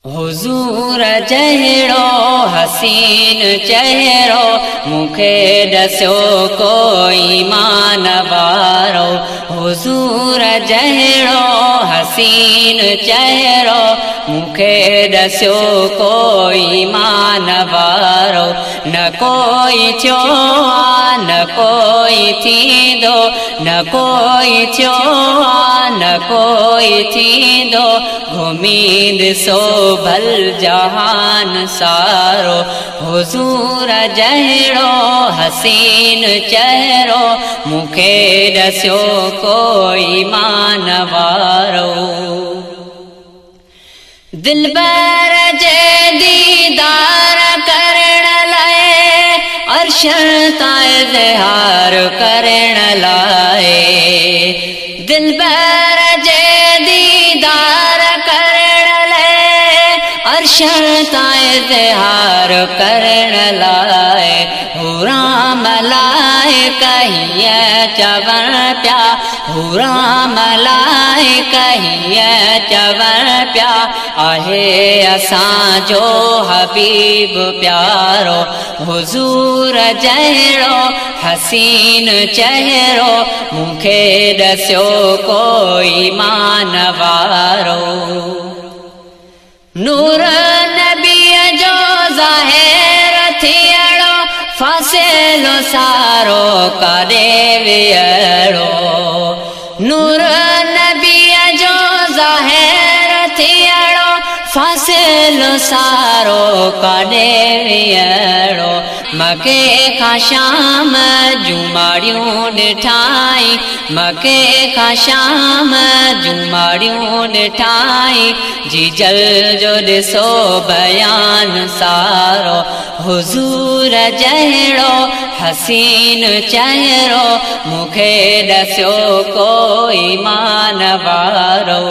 हुजूर जहिड़ो हसीन चेहरो मूंखे ॾसियो कोई मान वारो। हुजूर जहिड़ो हसीन चेहरो मूंखे ॾसियो कोई मान वारो। न कोई थियो न कोई थींदो, न कोई थियो न कोई थींदो। घुमी ॾिसो भल जहान सारो। हुजूर जहिड़ो हसीन चेहरो मूंखे ॾसियो कोई मान वारो। दिलबर जे दीदार करण लाइ अर्श तां इज़हार करण लाइ। दिलबर जे दीदार करण लाइ अर्श तां इज़हार करण लाइ। हुराम लाइ कहिए चवण पिया, हुराम लाइ कहिए चवण पिया। आहे असांजो हबीब प्यारो। हुजूर जहिड़ो हसीन चेहरो मूंखे ॾसियो कोई मान वारो। नूर नबीअ जो ज़ाहिर थियणो फ़ासिलो सारो काॾे वियणो। नूर नबीअ जो ज़ाहिर थियणो फ़ासिलो सारो काॾे वियणो। मके खां शाम जूं माड़ियूं ॾिठाई, मके खां शाम जूं माड़ियूं ॾिठाई। जीजल जो ॾिसो बयान सारो। हुजूर जहिड़ो हसीन चेहरो मूंखे ॾसियो कोई मान वारो।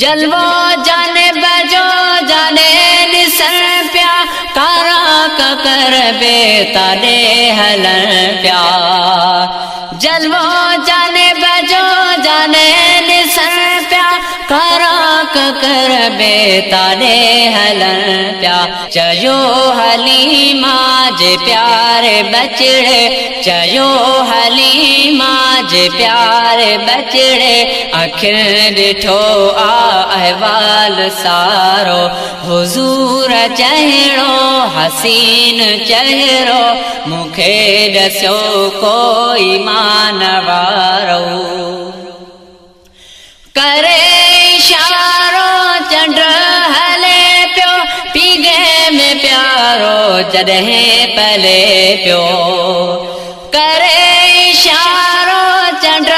जलवो जानिब जो जाने ॾिसण पिया, कारा ककर बे ताॾे हलण पिया। जलवो जानिब जो जाने ॾिसण पिया, कारा ककर बे ताॾे हलण पिया। चयो हलीमा जे प्यारे बचड़े, चयो हलीमा जे प्यारे बचड़े। अखियुं ॾिठो अहवाल सारो। हुजूर जहिड़ो हसीन चेहरो मूंखे ॾसियो कोई मान वारो। करे इशारो चंड हले पियो पीगे में प्यारो जॾहिं पले पियो। करे इशारो चंड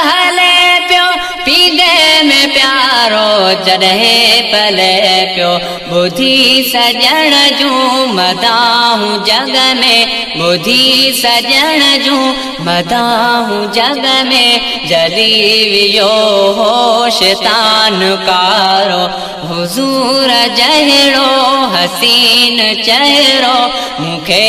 हले पियो पीगे में प्यारो जॾहिं पले पियो। ॿुधी सॼण जूं मदाहूं जग में, ॿुधी सॼण जूं मदाहूं जग में। जली वियो होश तान कारो। हुजूर जहिड़ो हसीन चेहरो मूंखे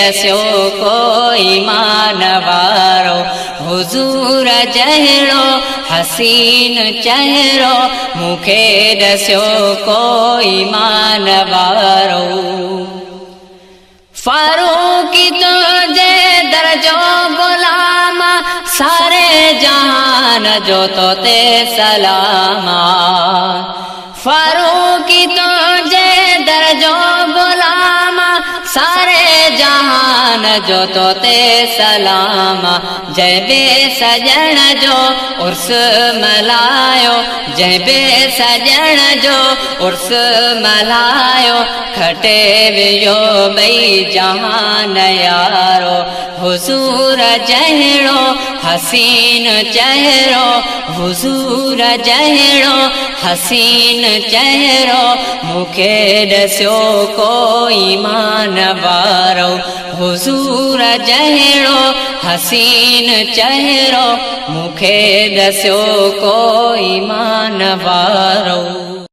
ॾसियो कोई मान वारो। हुजूर जहिड़ो हसीन चेहरो मूंखे ॾसियो कोई मान वारो। फारूकी तुंहिंजे दर जो गुलाम, सारे जहान जो तो ते सलाम। फारूकी तुंहिंजे दर जो गुलाम, सारे जहान जो तो ते सलाम। जंहिं बे सॼण जो उर्स मल्हायो, जंहिं बे सॼण जो उर्स मल्हायो। खटे वियो ॿई जहान यारो। हुजूर जहिड़ो हसीन चेहरो, हुजूर जहिड़ो हसीन चेहरो मूंखे ॾसियो कोई मान वारो। हुजूर जहिड़ो हसीन चेहरो मूंखे ॾसियो कोई मान वारो।